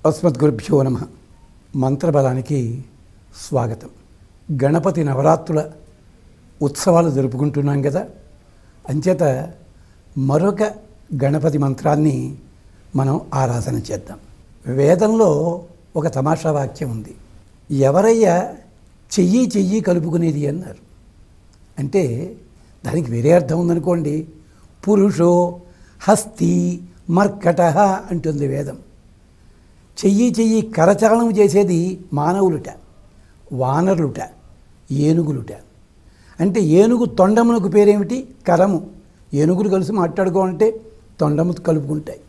అస్మద్గురుభ్యో నమః. మంత్రబలానికి స్వాగతం. గణపతి నవరాత్రుల ఉత్సవాలు జరుపుకుంటున్నాం కదా, అంచేత మరొక గణపతి మంత్రాన్ని మనం ఆరాధన చేద్దాం. వేదంలో ఒక తమాషా వాక్యం ఉంది. ఎవరయ్యా చెయ్యి చెయ్యి కలుపుకునేది అన్నారు. అంటే దానికి వేరే అర్థం ఉందనుకోండి. పురుషో హస్తి మర్కట అంటుంది వేదం. చెయ్యి చెయ్యి కరచాలనం చేసేది మానవులుట, వానరులుట, ఏనుగులుట. అంటే ఏనుగు తొండమునకు పేరేమిటి? కరము. ఏనుగులు కలిసి మాట్లాడుకోవాలంటే తొండము కలుపుకుంటాయి.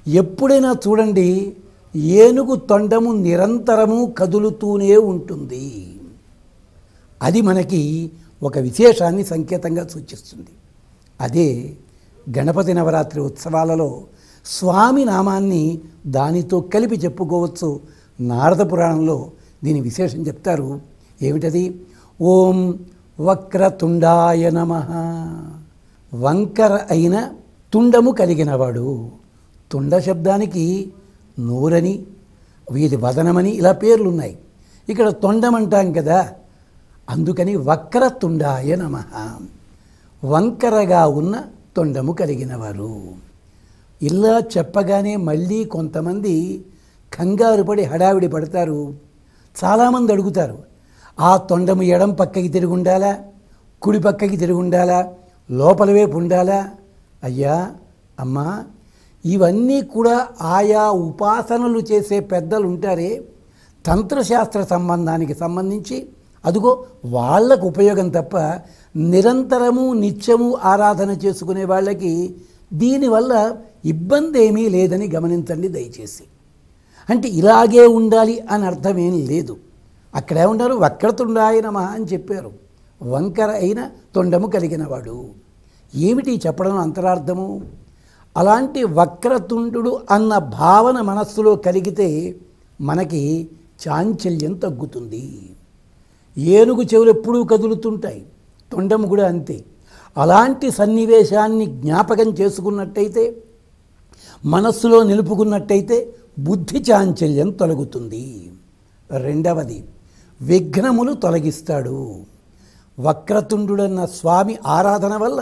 ఎప్పుడైనా చూడండి, ఏనుగు తొండము నిరంతరము కదులుతూనే ఉంటుంది. అది మనకి ఒక విశేషాన్ని సంకేతంగా సూచిస్తుంది. అదే గణపతి నవరాత్రి ఉత్సవాలలో స్వామి నామాన్ని దానితో కలిపి చెప్పుకోవచ్చు. నారద పురాణంలో దీని విశేషం చెప్తారు. ఏమిటది? ఓం వక్రతుండాయ నమః. వంకర అయిన తుండము కలిగినవాడు. తుండ శబ్దానికి నోరని, వీధి వదనమని ఇలా పేర్లున్నాయి. ఇక్కడ తొండమంటాం కదా, అందుకని వక్రతుండాయ నమః. వంకరగా ఉన్న తొండము కలిగినవారు. ఇలా చెప్పగానే మళ్ళీ కొంతమంది కంగారు పడి హడావిడి పడతారు. చాలామంది అడుగుతారు, ఆ తొండము ఎడం పక్కకి తిరిగి ఉండాలా, కుడి పక్కకి తిరిగి ఉండాలా, లోపల వైపు ఉండాలా? అయ్యా అమ్మా, ఇవన్నీ కూడా ఆయా ఉపాసనలు చేసే పెద్దలు ఉంటారే, తంత్రశాస్త్ర సంబంధానికి సంబంధించి అదిగో వాళ్ళకు ఉపయోగం తప్ప నిరంతరము నిత్యము ఆరాధన చేసుకునే వాళ్ళకి దీనివల్ల ఇబ్బంది ఏమీ లేదని గమనించండి దయచేసి. అంటే ఇలాగే ఉండాలి అని అర్థమేం లేదు. అక్కడ ఏమన్నారు? వక్రతుండాయ నమః అని చెప్పారు. వంకర అయిన తొండము కలిగినవాడు. ఏమిటి చెప్పడం అంతరార్థము? అలాంటి వక్రతుండు అన్న భావన మనస్సులో కలిగితే మనకి చాంచల్యం తగ్గుతుంది. ఏనుగు చెవులు ఎప్పుడూ కదులుతుంటాయి, తొండము కూడా అంతే. అలాంటి సన్నివేశాన్ని జ్ఞాపకం చేసుకున్నట్టయితే, మనస్సులో నిలుపుకున్నట్టయితే బుద్ధి చాంచల్యం తొలగుతుంది. రెండవది, విఘ్నములు తొలగిస్తాడు. వక్రతుండుడన్న స్వామి ఆరాధన వల్ల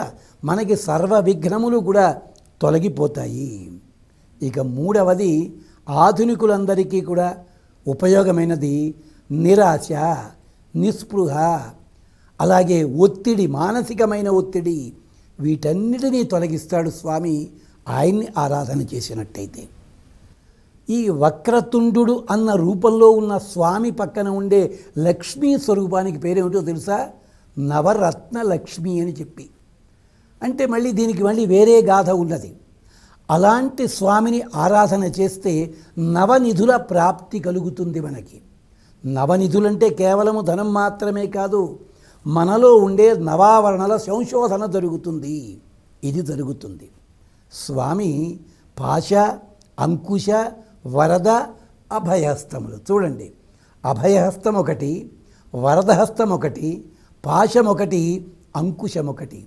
మనకి సర్వ విఘ్నములు కూడా తొలగిపోతాయి. ఇక మూడవది, ఆధునికులందరికీ కూడా ఉపయోగమైనది నిరాశ, నిస్పృహ, అలాగే ఒత్తిడి, మానసికమైన ఒత్తిడి, వీటన్నిటినీ తొలగిస్తాడు స్వామి ఆయన్ని ఆరాధన చేసినట్టయితే. ఈ వక్రతుండు అన్న రూపంలో ఉన్న స్వామి పక్కన ఉండే లక్ష్మీ స్వరూపానికి పేరేమిటో తెలుసా? నవరత్న లక్ష్మి అని చెప్పి. అంటే మళ్ళీ దీనికి మళ్ళీ వేరే గాథ ఉన్నది. అలాంటి స్వామిని ఆరాధన చేస్తే నవనిధుల ప్రాప్తి కలుగుతుంది మనకి. నవనిధులంటే కేవలము ధనం మాత్రమే కాదు, మనలో ఉండే నవావరణల సంశోధన జరుగుతుంది. ఇది జరుగుతుంది. స్వామి పాశ, అంకుశ, వరద, అభయహస్తములు. చూడండి, అభయహస్తం ఒకటి, వరదహస్తం ఒకటి, పాశం ఒకటి, అంకుశం ఒకటి.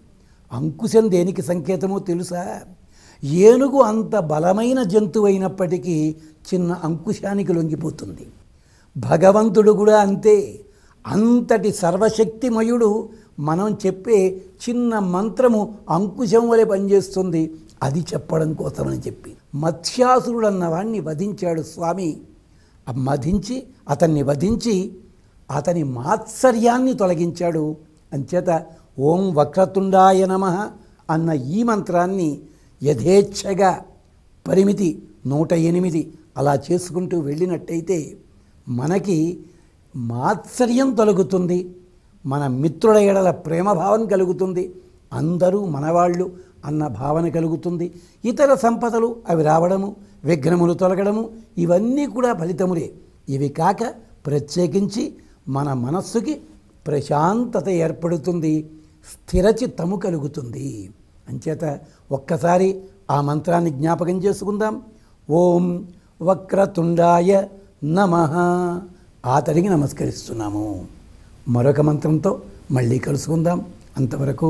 అంకుశం దేనికి సంకేతమో తెలుసా? ఏనుగు అంత బలమైన జంతువు అయినప్పటికీ చిన్న అంకుశానికి లొంగిపోతుంది. భగవంతుడు కూడా అంతే. అంతటి సర్వశక్తిమయుడు మనం చెప్పే చిన్న మంత్రము అంకుశం వలె పనిచేస్తుంది. అది చెప్పడం కోసమని చెప్పి మత్స్యాసురుడు అన్నవాడిని వధించాడు స్వామి. అతన్ని వధించి అతని మాత్సర్యాన్ని తొలగించాడు. అంచేత ఓం వక్రతుండాయ నమః అన్న ఈ మంత్రాన్ని యథేచ్ఛగా పరిమితి 108 అలా చేసుకుంటూ వెళ్ళినట్టయితే మనకి మాత్సర్యం తొలగుతుంది. మన మిత్రుల ఎడల ప్రేమభావం కలుగుతుంది. అందరూ మనవాళ్ళు అన్న భావన కలుగుతుంది. ఇతర సంపదలు అవి రావడము, విఘ్నములు తొలగడము, ఇవన్నీ కూడా ఫలితములే. ఇవి కాక ప్రత్యేకించి మన మనస్సుకి ప్రశాంతత ఏర్పడుతుంది, స్థిరచిత్తము కలుగుతుంది. అంచేత ఒక్కసారి ఆ మంత్రాన్ని జ్ఞాపకం చేసుకుందాం. ఓం వక్రతుండాయ నమః. ఆతడికి నమస్కరిస్తున్నాము. మరొక మంత్రంతో మళ్ళీ కలుసుకుందాం. అంతవరకు